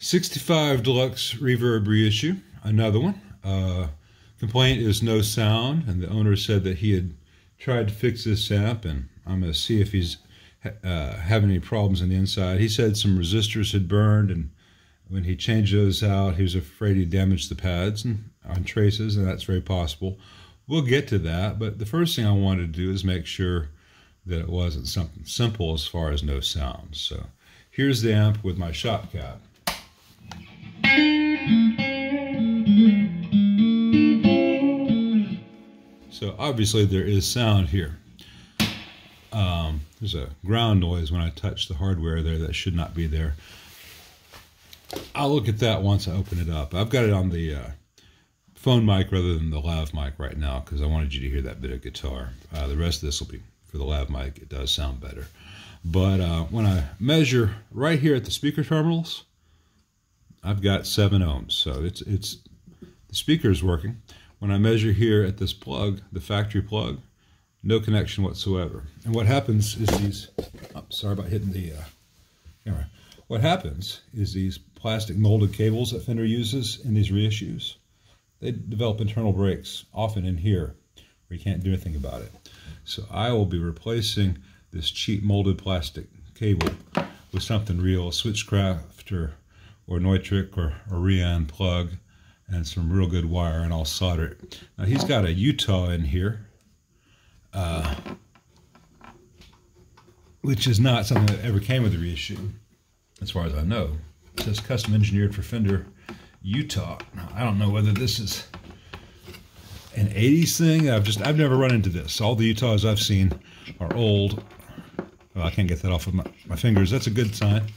65 Deluxe Reverb reissue, another one. Complaint is no sound, and the owner said that he had tried to fix this amp, and I'm going to see if he's having any problems on the inside. He said some resistors had burned, and when he changed those out, he was afraid he damaged the pads on traces, and that's very possible. We'll get to that, but the first thing I wanted to do is make sure that it wasn't something simple as far as no sound. So here's the amp with my shop cap. So obviously there is sound here. There's a ground noise when I touch the hardware there that should not be there. I'll look at that once I open it up. I've got it on the phone mic rather than the lav mic right now because I wanted you to hear that bit of guitar. The rest of this will be for the lav mic. It does sound better. But when I measure right here at the speaker terminals, I've got 7 ohms. So it's the speaker is working. When I measure here at this plug, the factory plug, no connection whatsoever. And what happens is these, oh, sorry about hitting the camera. What happens is these plastic molded cables that Fender uses in these reissues, they develop internal breaks, often in here, where you can't do anything about it. So I will be replacing this cheap molded plastic cable with something real, a Switchcraft or Neutrik or Rian plug, and some real good wire, and I'll solder it. Now he's got a Utah in here, which is not something that ever came with the reissue, as far as I know. It says custom engineered for Fender Utah. Now, I don't know whether this is an 80s thing. I've never run into this. All the Utahs I've seen are old. Well, I can't get that off of my fingers. That's a good sign.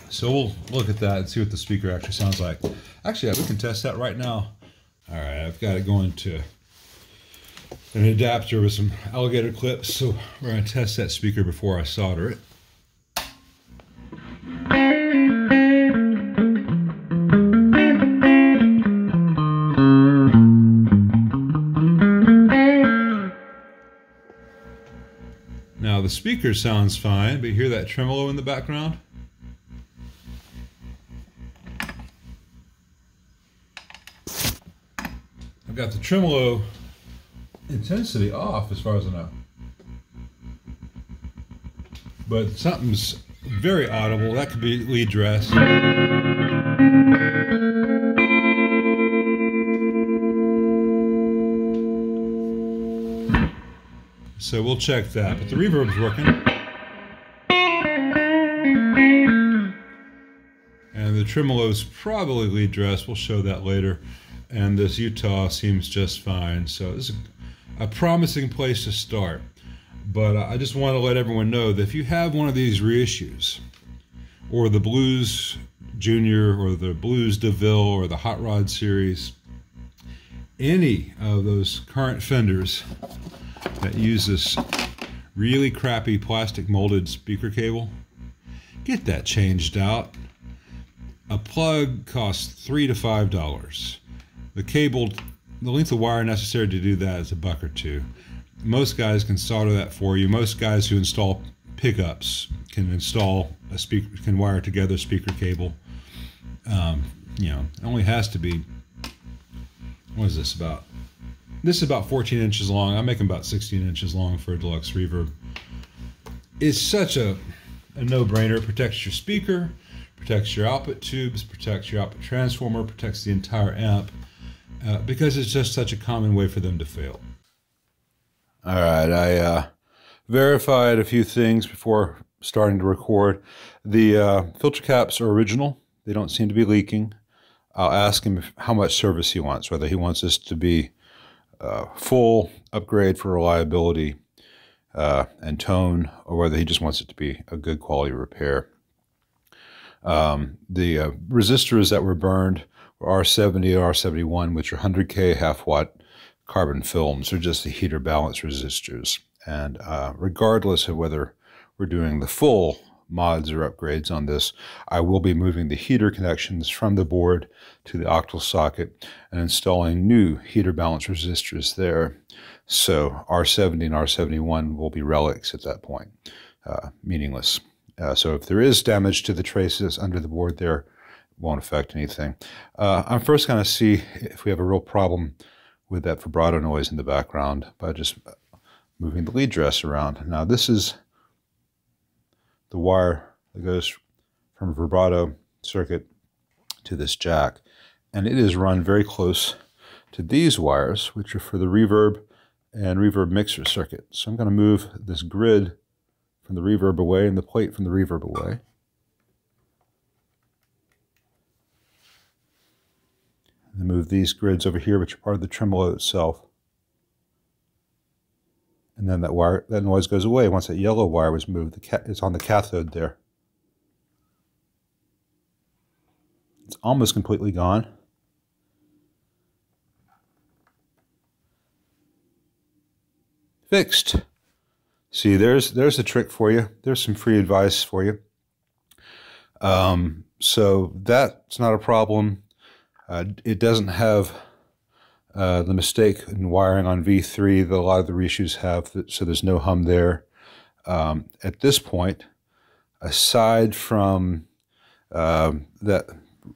So we'll look at that and see what the speaker actually sounds like. Actually, we can test that right now. All right, I've got it going to an adapter with some alligator clips. So we're going to test that speaker before I solder it. Now the speaker sounds fine, but you hear that tremolo in the background? I've got the tremolo intensity off as far as I know. But something's very audible. That could be lead dress. So we'll check that. But the reverb's working. And the tremolo's probably lead dress. We'll show that later. And this Utah seems just fine. So this is a promising place to start. But I just want to let everyone know that if you have one of these reissues, or the Blues Junior, or the Blues DeVille, or the Hot Rod series, any of those current Fenders that use this really crappy plastic molded speaker cable, get that changed out. A plug costs $3 to $5. The cable, the length of wire necessary to do that is $1 or $2. Most guys can solder that for you. Most guys who install pickups can install a speaker, can wire together a speaker cable. You know, it only has to be, what is this about? This is about 14 inches long. I'm making about 16 inches long for a Deluxe Reverb. It's such a no-brainer. It protects your speaker, protects your output tubes, protects your output transformer, protects the entire amp, because it's just such a common way for them to fail. All right, I verified a few things before starting to record. The filter caps are original. They don't seem to be leaking. I'll ask him how much service he wants, whether he wants this to be full upgrade for reliability and tone, or whether he just wants it to be a good quality repair. The resistors that were burned were R70 and R71, which are 100K half-watt carbon films. They're just the heater balance resistors. And regardless of whether we're doing the full mods or upgrades on this, I will be moving the heater connections from the board to the octal socket and installing new heater balance resistors there. So R70 and R71 will be relics at that point, meaningless. So if there is damage to the traces under the board there, it won't affect anything. I'm first going to see if we have a real problem with that vibrato noise in the background by just moving the lead dress around. Now this is the wire that goes from a vibrato circuit to this jack, and it is run very close to these wires, which are for the reverb and reverb mixer circuit. So I'm going to move this grid from the reverb away and the plate from the reverb away. And move these grids over here, which are part of the tremolo itself. And then that noise goes away once that yellow wire was moved. It's on the cathode there. It's almost completely gone. Fixed. See, there's a trick for you. There's some free advice for you. So that's not a problem. It doesn't have the mistake in wiring on V3 that a lot of the reshoots have, so there's no hum there. At this point, aside from the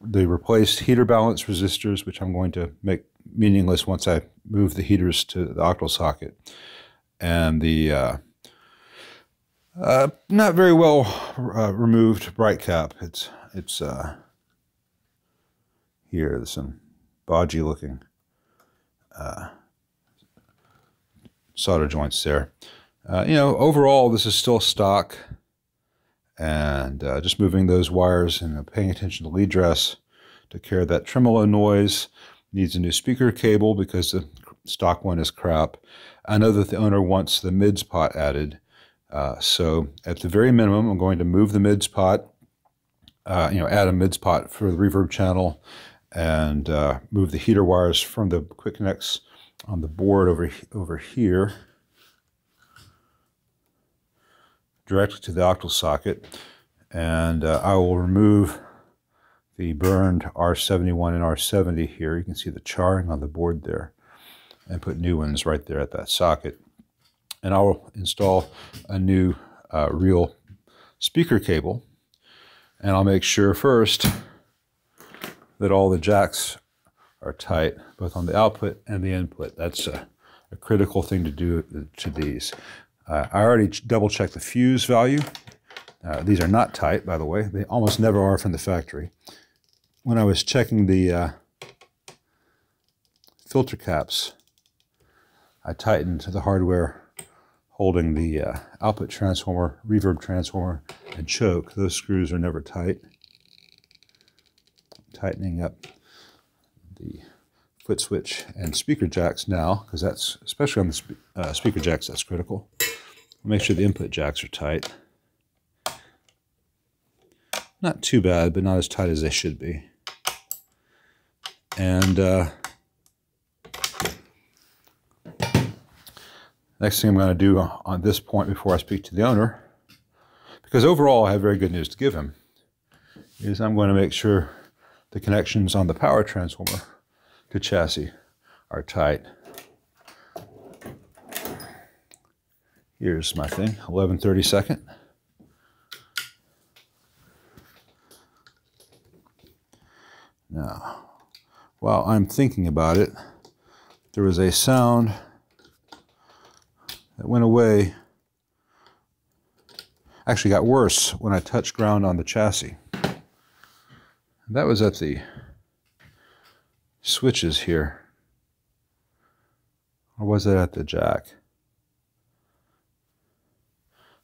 replaced heater balance resistors, which I'm going to make meaningless once I move the heaters to the octal socket, and the not very well removed bright cap. It's here. There's some bodgy looking solder joints there. Overall this is still stock, and just moving those wires and paying attention to lead dress to care of that tremolo noise. Needs a new speaker cable because the stock one is crap. I know that the owner wants the mids pot added. So at the very minimum, I'm going to move the mids pot, add a mids pot for the reverb channel, and move the heater wires from the quick connects on the board over here directly to the octal socket. And I will remove the burned R71 and R70 here. You can see the charring on the board there, and put new ones right there at that socket. And I'll install a new real speaker cable, and I'll make sure first that all the jacks are tight, both on the output and the input. That's a critical thing to do to these. I already double checked the fuse value. These are not tight, by the way. They almost never are from the factory. When I was checking the filter caps, I tightened the hardware holding the output transformer, reverb transformer, and choke. Those screws are never tight. Tightening up the foot switch and speaker jacks now, because that's, especially on the speaker jacks, that's critical. Make sure the input jacks are tight. Not too bad, but not as tight as they should be. And next thing I'm going to do on this point before I speak to the owner, because overall I have very good news to give him, is I'm going to make sure the connections on the power transformer to chassis are tight. Here's my thing, 11/32. Now, while I'm thinking about it, there was a sound that went away, actually got worse when I touched ground on the chassis. That was at the switches here. Or was it at the jack?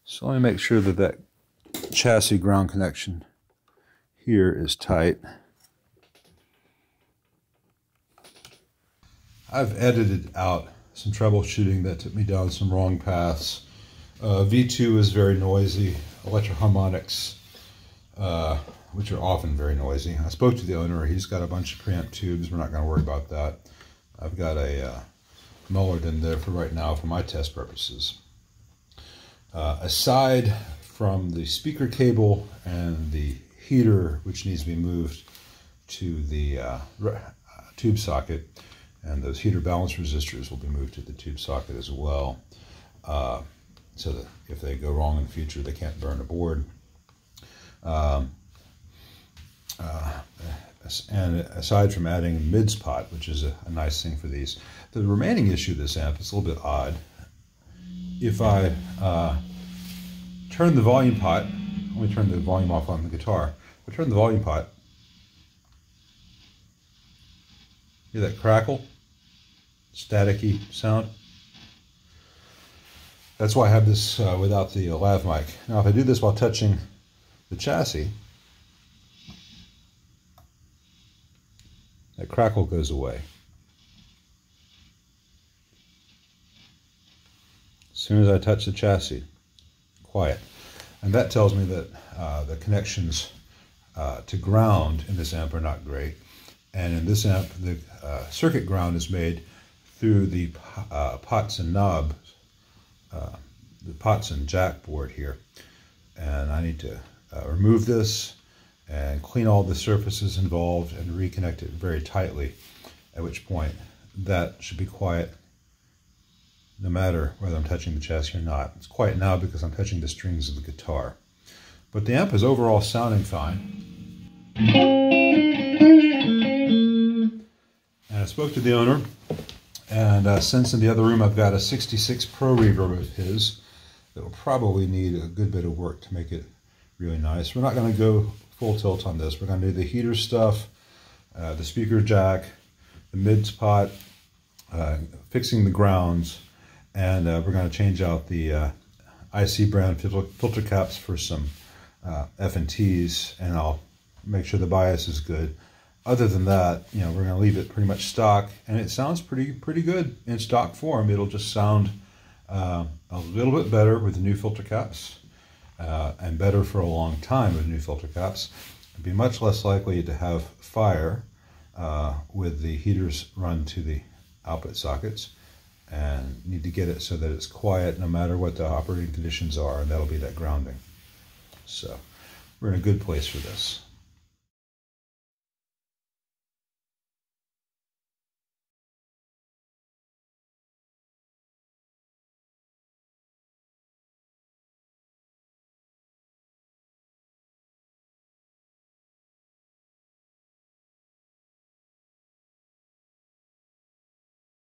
So let me make sure that that chassis ground connection here is tight. I've edited out some troubleshooting that took me down some wrong paths. V2 is very noisy. Electroharmonics, which are often very noisy. I spoke to the owner. He's got a bunch of preamp tubes. We're not going to worry about that. I've got a Mullard in there for right now for my test purposes. Aside from the speaker cable and the heater, which needs to be moved to the tube socket, and those heater balance resistors will be moved to the tube socket as well, so that if they go wrong in the future, they can't burn a board. And aside from adding a mids pot, which is a nice thing for these, the remaining issue of this amp is a little bit odd. If I turn the volume pot, let me turn the volume off on the guitar. If I turn the volume pot, hear that crackle, staticky sound? That's why I have this without the lav mic. Now if I do this while touching the chassis, that crackle goes away. As soon as I touch the chassis, quiet. And that tells me that the connections to ground in this amp are not great. And in this amp, the circuit ground is made through the pots and knobs, the pots and jack board here. And I need to remove this and clean all the surfaces involved and reconnect it very tightly, at which point that should be quiet no matter whether I'm touching the chassis or not. It's quiet now because I'm touching the strings of the guitar. But the amp is overall sounding fine. And I spoke to the owner, and since in the other room I've got a 66 Pro Reverb of his that will probably need a good bit of work to make it really nice. We're not going to go full tilt on this. We're going to do the heater stuff, the speaker jack, the mids pot, fixing the grounds, and we're going to change out the IC brand filter caps for some F&Ts, and I'll make sure the bias is good. Other than that, you know, we're going to leave it pretty much stock, and it sounds pretty good in stock form. It'll just sound a little bit better with the new filter caps, and better for a long time with new filter caps. It'd be much less likely to have fire with the heaters run to the output sockets, and need to get it so that it's quiet no matter what the operating conditions are, and that'll be that grounding. So we're in a good place for this.